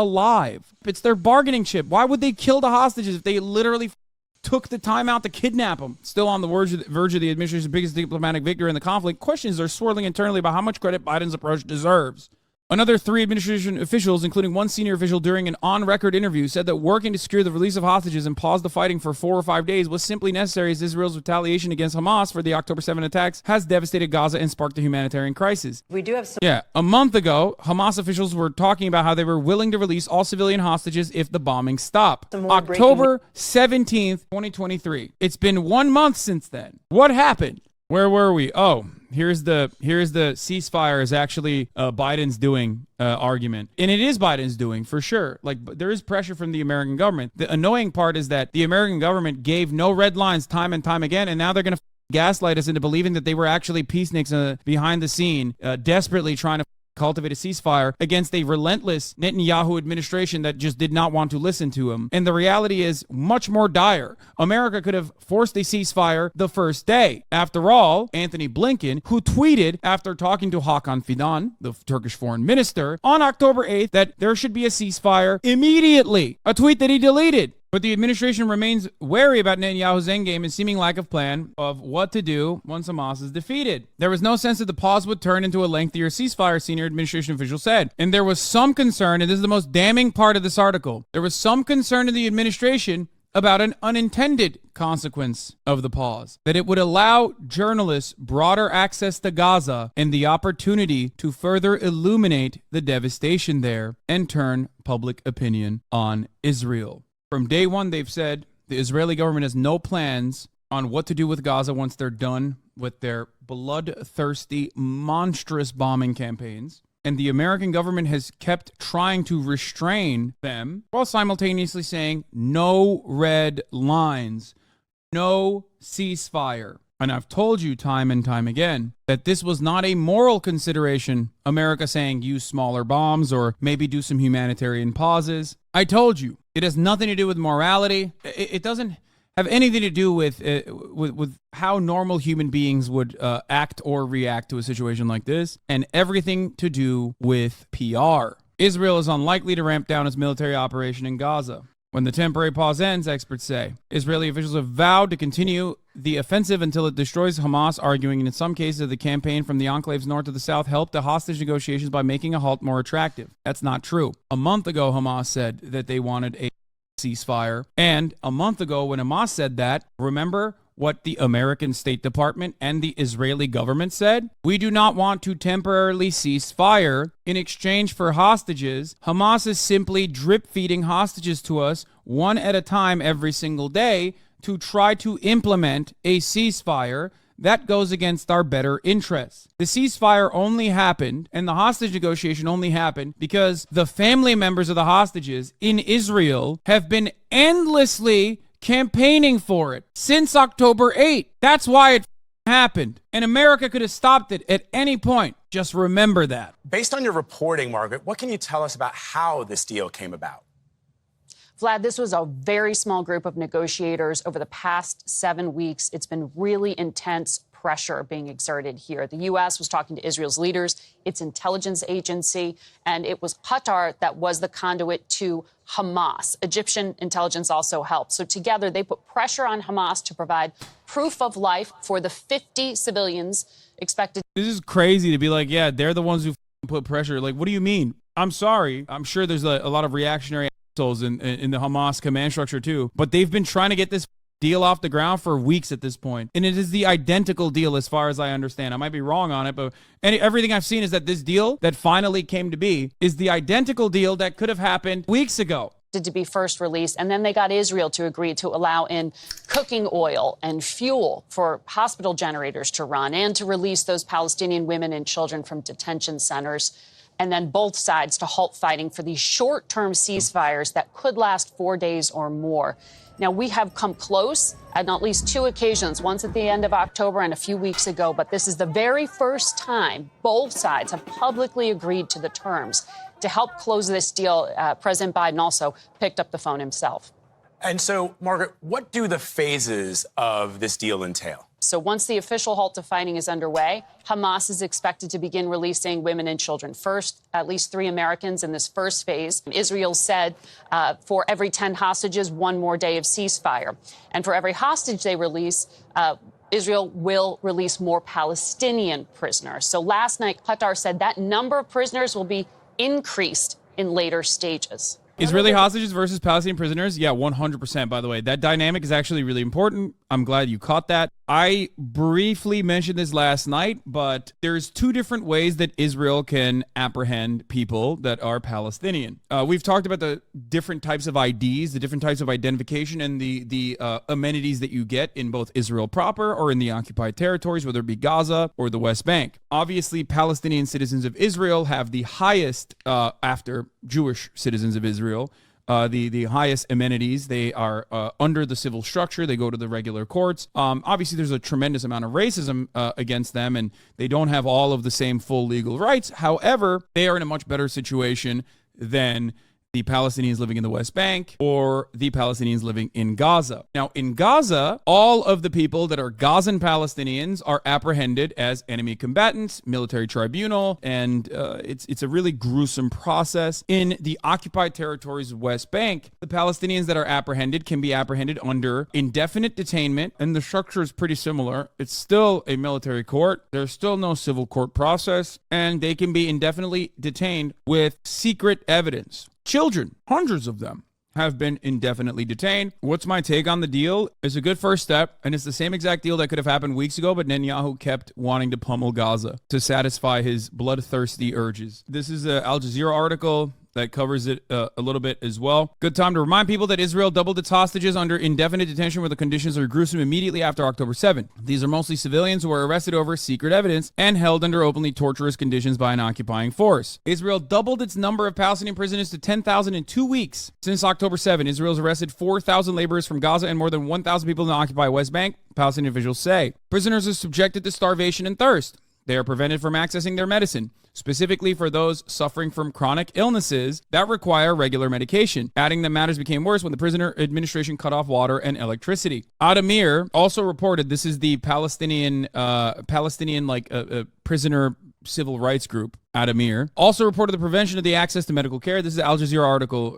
alive. It's their bargaining chip. Why would they kill the hostages if they literally took the time out to kidnap them? Still on the verge of the administration's biggest diplomatic victory in the conflict, questions are swirling internally about how much credit Biden's approach deserves. Another 3 administration officials, including one senior official during an on-record interview, said that working to secure the release of hostages and pause the fighting for 4 or 5 days was simply necessary as Israel's retaliation against Hamas for the October 7 attacks has devastated Gaza and sparked a humanitarian crisis. We do have some... Yeah, a month ago, Hamas officials were talking about how they were willing to release all civilian hostages if the bombing stopped. October 17th, 2023. It's been 1 month since then. What happened? Where were we? Oh, here's the ceasefire is actually Biden's doing argument. And it is Biden's doing for sure. Like, there is pressure from the American government. The annoying part is that the American government gave no red lines time and time again, and now they're going to gaslight us into believing that they were actually peaceniks behind the scene, desperately trying to cultivate a ceasefire against a relentless Netanyahu administration that just did not want to listen to him. And the reality is much more dire. America could have forced a ceasefire the first day. After all, Anthony Blinken, who tweeted after talking to Hakan Fidan, the Turkish foreign minister, on October 8th that there should be a ceasefire immediately, a tweet that he deleted. But the administration remains wary about Netanyahu's endgame and seeming lack of plan of what to do once Hamas is defeated. There was no sense that the pause would turn into a lengthier ceasefire, senior administration official said. And there was some concern, and this is the most damning part of this article, there was some concern in the administration about an unintended consequence of the pause, that it would allow journalists broader access to Gaza and the opportunity to further illuminate the devastation there and turn public opinion on Israel. From day one, they've said the Israeli government has no plans on what to do with Gaza once they're done with their bloodthirsty, monstrous bombing campaigns. And the American government has kept trying to restrain them while simultaneously saying no red lines, no ceasefire. And I've told you time and time again that this was not a moral consideration, America saying use smaller bombs or maybe do some humanitarian pauses. I told you, it has nothing to do with morality. It doesn't have anything to do with how normal human beings would act or react to a situation like this, and everything to do with PR. Israel is unlikely to ramp down its military operation in Gaza. When the temporary pause ends, experts say, Israeli officials have vowed to continue the offensive until it destroys Hamas, arguing in some cases the campaign from the enclaves north to the south helped the hostage negotiations by making a halt more attractive. That's not true. A month ago, Hamas said that they wanted a ceasefire. And a month ago, when Hamas said that, remember what the American State Department and the Israeli government said? We do not want to temporarily cease fire in exchange for hostages. Hamas is simply drip feeding hostages to us one at a time every single day to try to implement a ceasefire that goes against our better interests. The ceasefire only happened, and the hostage negotiation only happened because the family members of the hostages in Israel have been endlessly campaigning for it since October 8th. That's why it happened. And America could have stopped it at any point. Just remember that. Based on your reporting, Margaret, what can you tell us about how this deal came about? Vlad, this was a very small group of negotiators over the past 7 weeks. It's been really intense pressure being exerted here. The U.S. was talking to Israel's leaders, its intelligence agency, and it was Qatar that was the conduit to Hamas. Egyptian intelligence also helped. So together, they put pressure on Hamas to provide proof of life for the 50 civilians expected. This is crazy to be like, yeah, they're the ones who put pressure. Like, what do you mean? I'm sorry. I'm sure there's a lot of reactionary assholes in the Hamas command structure too, but they've been trying to get this deal off the ground for weeks at this point. And it is the identical deal as far as I understand. I might be wrong on it, but everything I've seen is that this deal that finally came to be is the identical deal that could have happened weeks ago. To be first released, and then they got Israel to agree to allow in cooking oil and fuel for hospital generators to run and to release those Palestinian women and children from detention centers. And then both sides to halt fighting for these short-term ceasefires that could last 4 days or more. Now, we have come close on at least 2 occasions, once at the end of October and a few weeks ago. But this is the very first time both sides have publicly agreed to the terms. To help close this deal, President Biden also picked up the phone himself. And so, Margaret, what do the phases of this deal entail? So once the official halt to fighting is underway, Hamas is expected to begin releasing women and children. First, at least 3 Americans in this first phase. Israel said for every 10 hostages, 1 more day of ceasefire. And for every hostage they release, Israel will release more Palestinian prisoners. So last night, Qatar said that number of prisoners will be increased in later stages. Israeli hostages versus Palestinian prisoners? Yeah, 100%, by the way. That dynamic is actually really important. I'm glad you caught that. I briefly mentioned this last night, but there's 2 different ways that Israel can apprehend people that are Palestinian. We've talked about the different types of IDs, the different types of identification, and the amenities that you get in both Israel proper or in the occupied territories, whether it be Gaza or the West Bank. Obviously, Palestinian citizens of Israel have the highest, after Jewish citizens of Israel, the highest amenities. They are under the civil structure. They go to the regular courts. Obviously, there's a tremendous amount of racism against them, and they don't have all of the same full legal rights. However, they are in a much better situation than the Palestinians living in the West Bank or the Palestinians living in Gaza. Now, in Gaza, all of the people that are Gazan Palestinians are apprehended as enemy combatants, military tribunal, and it's a really gruesome process. In the occupied territories of West Bank, the Palestinians that are apprehended can be apprehended under indefinite detainment, and the structure is pretty similar. It's still a military court. There's still no civil court process, and they can be indefinitely detained with secret evidence. Children, hundreds of them, have been indefinitely detained. What's my take on the deal? It's a good first step, and it's the same exact deal that could have happened weeks ago, but Netanyahu kept wanting to pummel Gaza to satisfy his bloodthirsty urges. This is an Al Jazeera article that covers it a little bit as well. Good time to remind people that Israel doubled its hostages under indefinite detention where the conditions are gruesome immediately after October 7th. These are mostly civilians who were arrested over secret evidence and held under openly torturous conditions by an occupying force. Israel doubled its number of Palestinian prisoners to 10,000 in 2 weeks. Since October 7, Israel's arrested 4,000 laborers from Gaza and more than 1,000 people in the occupied West Bank, Palestinian officials say. Prisoners are subjected to starvation and thirst. They are prevented from accessing their medicine, specifically for those suffering from chronic illnesses that require regular medication, adding that matters became worse when the prisoner administration cut off water and electricity. Adamir also reported, this is the Palestinian prisoner civil rights group, Adamir, also reported the prevention of the access to medical care. This is an Al Jazeera article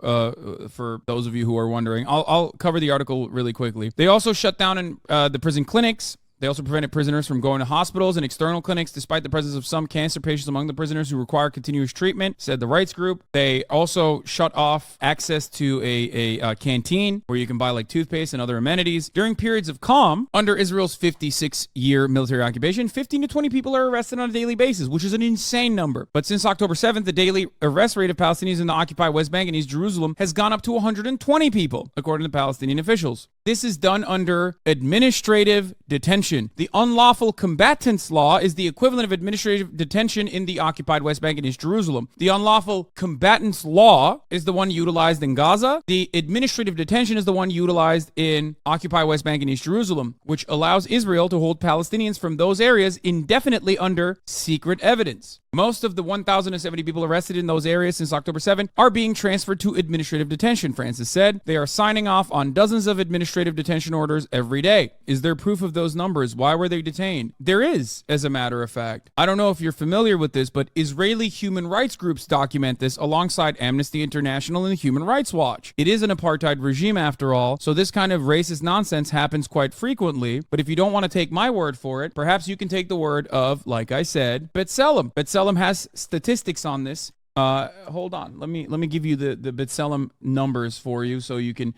for those of you who are wondering. I'll cover the article really quickly. They also shut down the prison clinics. They also prevented prisoners from going to hospitals and external clinics despite the presence of some cancer patients among the prisoners who require continuous treatment, said the rights group. They also shut off access to a canteen where you can buy like toothpaste and other amenities. During periods of calm, under Israel's 56-year military occupation, 15 to 20 people are arrested on a daily basis, which is an insane number. But since October 7th, the daily arrest rate of Palestinians in the occupied West Bank and East Jerusalem has gone up to 120 people, according to Palestinian officials. This is done under administrative detention. The unlawful combatants law is the equivalent of administrative detention in the occupied West Bank and East Jerusalem. The unlawful combatants law is the one utilized in Gaza. The administrative detention is the one utilized in occupied West Bank and East Jerusalem, which allows Israel to hold Palestinians from those areas indefinitely under secret evidence. Most of the 1,070 people arrested in those areas since October 7 are being transferred to administrative detention, Francis said. They are signing off on dozens of administrative detention orders every day. Is there proof of those numbers? Why were they detained? There is, as a matter of fact. I don't know if you're familiar with this, but Israeli human rights groups document this alongside Amnesty International and Human Rights Watch. It is an apartheid regime, after all, so this kind of racist nonsense happens quite frequently. But if you don't want to take my word for it, perhaps you can take the word of, like I said, B'Tselem. B'Tselem has statistics on this. Hold on. Let me give you the B'Tselem numbers for you so you can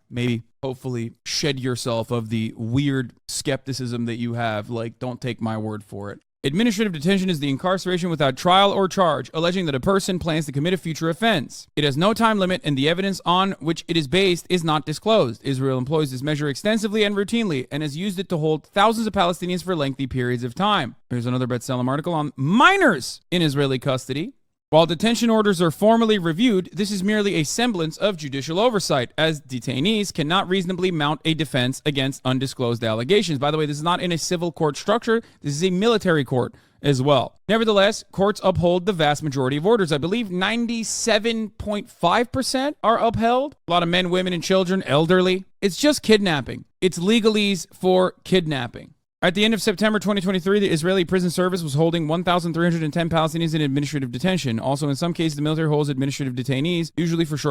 maybe hopefully shed yourself of the weird skepticism that you have. Like, don't take my word for it. Administrative detention is the incarceration without trial or charge, alleging that a person plans to commit a future offense. It has no time limit, and the evidence on which it is based is not disclosed. Israel employs this measure extensively and routinely, and has used it to hold thousands of Palestinians for lengthy periods of time. Here's another B'Tselem article on minors in Israeli custody. While detention orders are formally reviewed, this is merely a semblance of judicial oversight, as detainees cannot reasonably mount a defense against undisclosed allegations. By the way, this is not in a civil court structure. This is a military court as well. Nevertheless, courts uphold the vast majority of orders. I believe 97.5% are upheld. A lot of men, women, and children, elderly. It's just kidnapping. It's legalese for kidnapping. At the end of September 2023, the Israeli prison service was holding 1,310 Palestinians in administrative detention. Also, in some cases, the military holds administrative detainees, usually for short